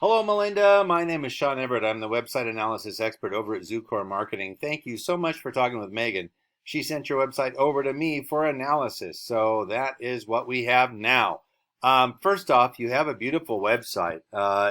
Hello, Melinda. My name is Sean Everett. I'm the website analysis expert over at Zucore Marketing. Thank you so much for talking with Megan. She sent your website over to me for analysis, so that is what we have now. First off, you have a beautiful website.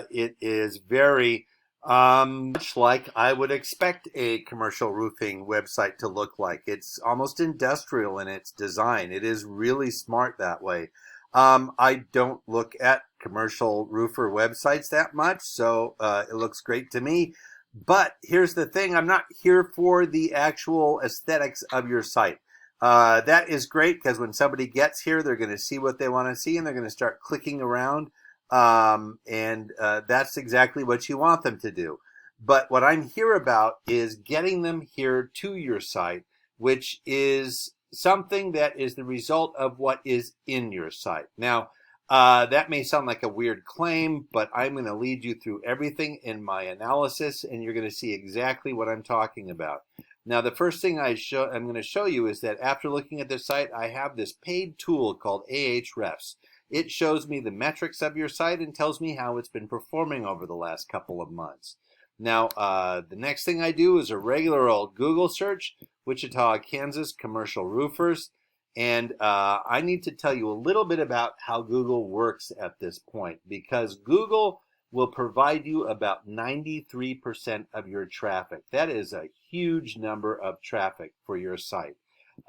It is very much like I would expect a commercial roofing website to look like. It's almost industrial in its design. It is really smart that way. I don't look at commercial roofer websites that much, so it looks great to me. But here's the thing, I'm not here for the actual aesthetics of your site. That is great because when somebody gets here, they're going to see what they want to see and they're going to start clicking around. And that's exactly what you want them to do. But what I'm here about is getting them here to your site, which is something that is the result of what is in your site. Now, that may sound like a weird claim, but I'm going to lead you through everything in my analysis, and you're going to see exactly what I'm talking about. Now, the first thing I'm going to show you is that after looking at the site, I have this paid tool called Ahrefs. It shows me the metrics of your site and tells me how it's been performing over the last couple of months. Now, the next thing I do is a regular old Google search, Wichita, Kansas, commercial roofers. And I need to tell you a little bit about how Google works at this point, because Google will provide you about 93% of your traffic. That is a huge number of traffic for your site.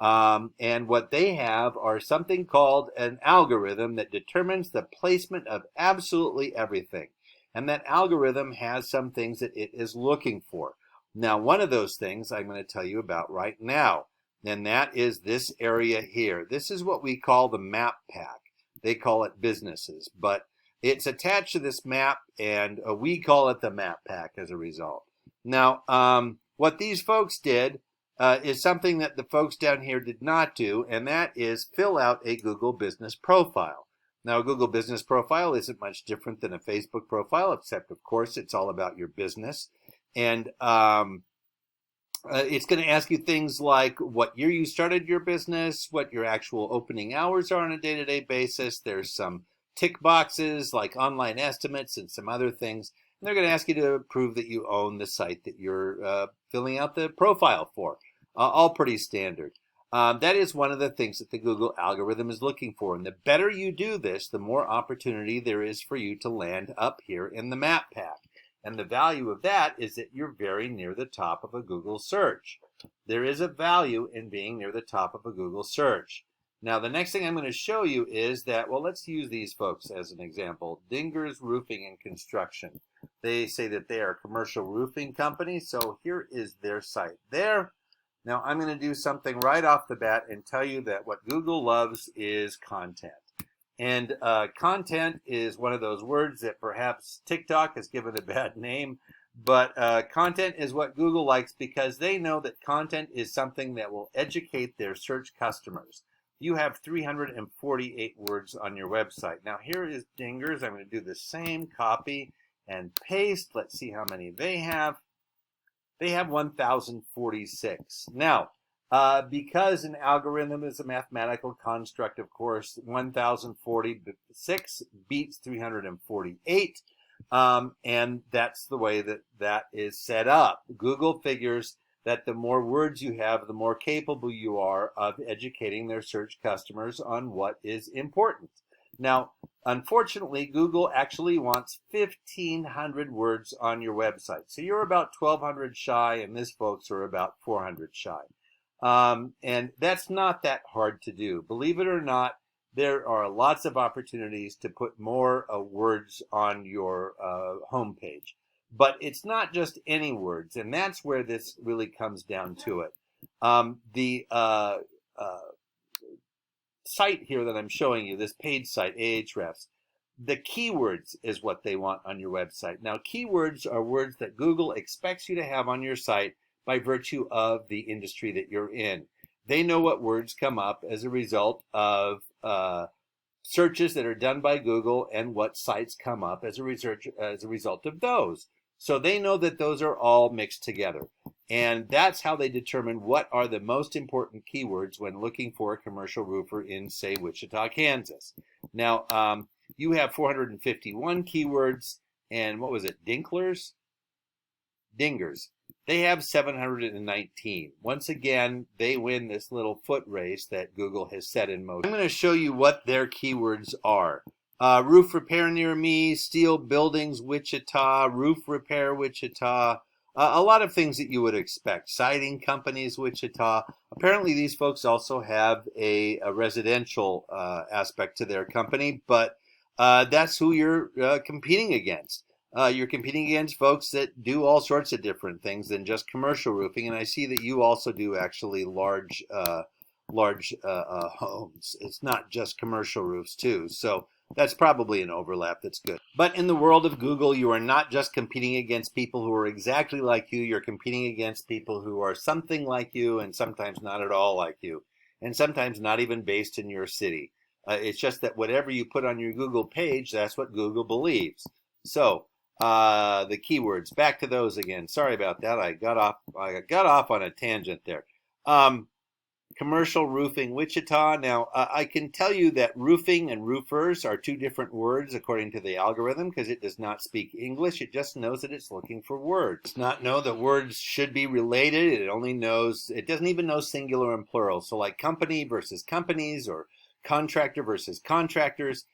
And what they have are something called an algorithm that determines the placement of absolutely everything. And that algorithm has some things that it is looking for. Now, one of those things I'm going to tell you about right now, and that is this area here. This is what we call the map pack. They call it businesses, but it's attached to this map, and we call it the map pack as a result. Now, what these folks did is something that the folks down here did not do, and that is fill out a Google business profile. Now, a Google business profile isn't much different than a Facebook profile, except, of course, it's all about your business. And it's going to ask you things like what year you started your business, what your actual opening hours are on a day-to-day basis. There's some tick boxes like online estimates and some other things. And they're going to ask you to prove that you own the site that you're filling out the profile for. All pretty standard. That is one of the things that the Google algorithm is looking for. And the better you do this, the more opportunity there is for you to land up here in the map pack. And the value of that is that you're very near the top of a Google search. There is a value in being near the top of a Google search. Now, the next thing I'm going to show you is that, well, let's use these folks as an example. Dinger's Roofing and Construction. They say that they are a commercial roofing company, so here is their site there. Now, I'm going to do something right off the bat and tell you that what Google loves is content. And content is one of those words that perhaps TikTok has given a bad name, but content is what Google likes because they know that content is something that will educate their search customers. You have 348 words on your website. Now, here is Dinger's. I'm going to do the same copy and paste. Let's see how many they have. They have 1,046. Now, because an algorithm is a mathematical construct, of course, 1,046 beats 348, and that's the way that that is set up. Google figures that the more words you have, the more capable you are of educating their search customers on what is important. Now, unfortunately, Google actually wants 1,500 words on your website. So you're about 1,200 shy, and these folks are about 400 shy. And that's not that hard to do. Believe it or not, there are lots of opportunities to put more words on your homepage. But it's not just any words, and that's where this really comes down to it. The site here that I'm showing you, this paid site, Ahrefs, the keywords is what they want on your website. Now, keywords are words that Google expects you to have on your site by virtue of the industry that you're in. They know what words come up as a result of searches that are done by Google and what sites come up as a result of those. So they know that those are all mixed together. And that's how they determine what are the most important keywords when looking for a commercial roofer in, say, Wichita, Kansas. Now, you have 451 keywords, and what was it, Dinklers? Dingers. They have 719. Once again, they win this little foot race that Google has set in motion. I'm going to show you what their keywords are. Roof repair near me, steel buildings, Wichita, roof repair, Wichita. A lot of things that you would expect. Siding companies, Wichita. Apparently, these folks also have a residential aspect to their company, but that's who you're competing against. You're competing against folks that do all sorts of different things than just commercial roofing, and I see that you also do actually large homes. It's not just commercial roofs too, so that's probably an overlap that's good. But in the world of Google, you are not just competing against people who are exactly like you. You're competing against people who are something like you and sometimes not at all like you, and sometimes not even based in your city. It's just that whatever you put on your Google page, that's what Google believes. So the keywords, back to those again. Sorry about that. I got off on a tangent there. Commercial roofing, Wichita. Now, I can tell you that roofing and roofers are two different words according to the algorithm because it does not speak English. It just knows that it's looking for words. It does not know that words should be related. It doesn't even know singular and plural. So like company versus companies or contractor versus contractors,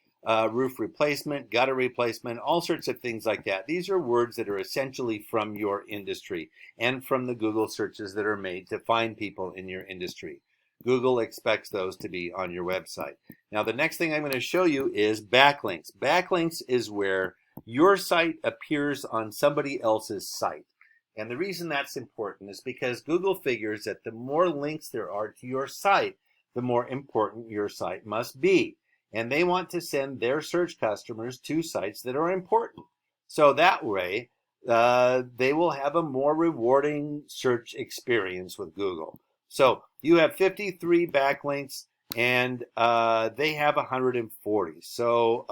roof replacement, gutter replacement, all sorts of things like that. These are words that are essentially from your industry and from the Google searches that are made to find people in your industry. Google expects those to be on your website. Now, the next thing I'm going to show you is backlinks. Backlinks is where your site appears on somebody else's site. And the reason that's important is because Google figures that the more links there are to your site, the more important your site must be. And they want to send their search customers to sites that are important. So that way, they will have a more rewarding search experience with Google. So you have 53 backlinks, and they have 140. So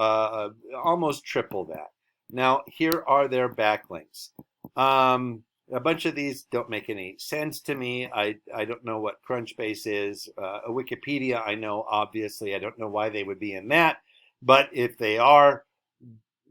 almost triple that. Now, here are their backlinks. A bunch of these don't make any sense to me. I don't know what Crunchbase is. Wikipedia, I know, obviously. I don't know why they would be in that. But if they are,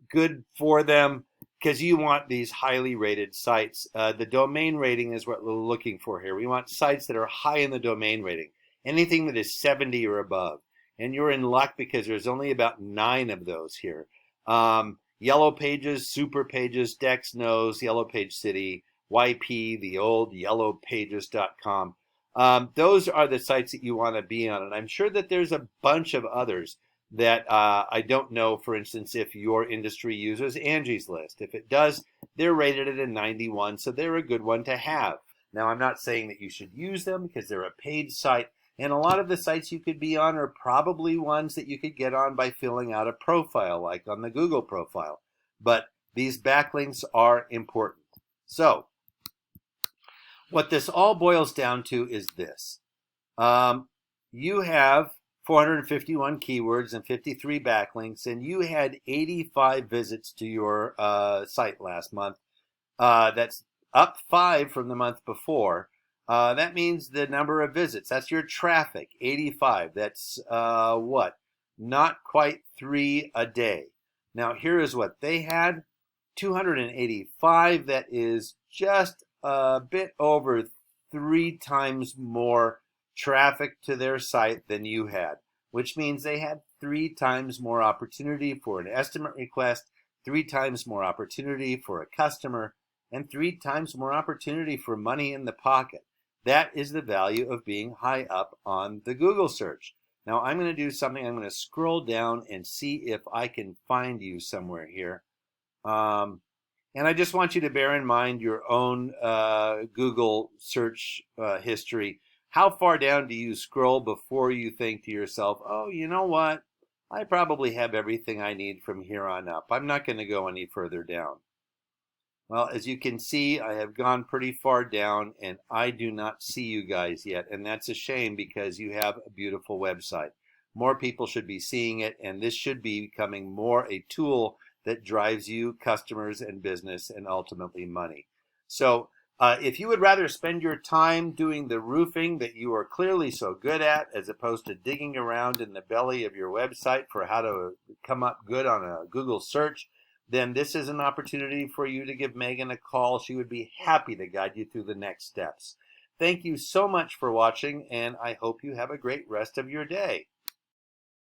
good for them, because you want these highly rated sites. The domain rating is what we're looking for here. We want sites that are high in the domain rating. Anything that is 70 or above. And you're in luck because there's only about 9 of those here. Yellow Pages, Super Pages, Dex Knows, Yellow Page City, YP, the old yellowpages.com. Those are the sites that you want to be on. And I'm sure that there's a bunch of others that I don't know, for instance, if your industry uses Angie's List. If it does, they're rated at a 91, so they're a good one to have. Now, I'm not saying that you should use them because they're a paid site, and a lot of the sites you could be on are probably ones that you could get on by filling out a profile, like on the Google profile. But these backlinks are important. So, what this all boils down to is this. You have 451 keywords and 53 backlinks, and you had 85 visits to your site last month. That's up 5 from the month before. That means the number of visits. That's your traffic, 85. That's what? Not quite 3 a day. Now, here is what they had. 285. That is just a bit over 3 times more traffic to their site than you had, which means they had 3 times more opportunity for an estimate request, 3 times more opportunity for a customer, and 3 times more opportunity for money in the pocket. That is the value of being high up on the Google search. Now I'm going to do something. I'm going to scroll down and see if I can find you somewhere here. And I just want you to bear in mind your own Google search history. How far down do you scroll before you think to yourself, oh, you know what? I probably have everything I need from here on up. I'm not going to go any further down. Well, as you can see, I have gone pretty far down, and I do not see you guys yet. And that's a shame because you have a beautiful website. More people should be seeing it, and this should be becoming more a tool that drives you customers and business and ultimately money. So if you would rather spend your time doing the roofing that you are clearly so good at, as opposed to digging around in the belly of your website for how to come up good on a Google search, then this is an opportunity for you to give Megan a call. She would be happy to guide you through the next steps. Thank you so much for watching, and I hope you have a great rest of your day.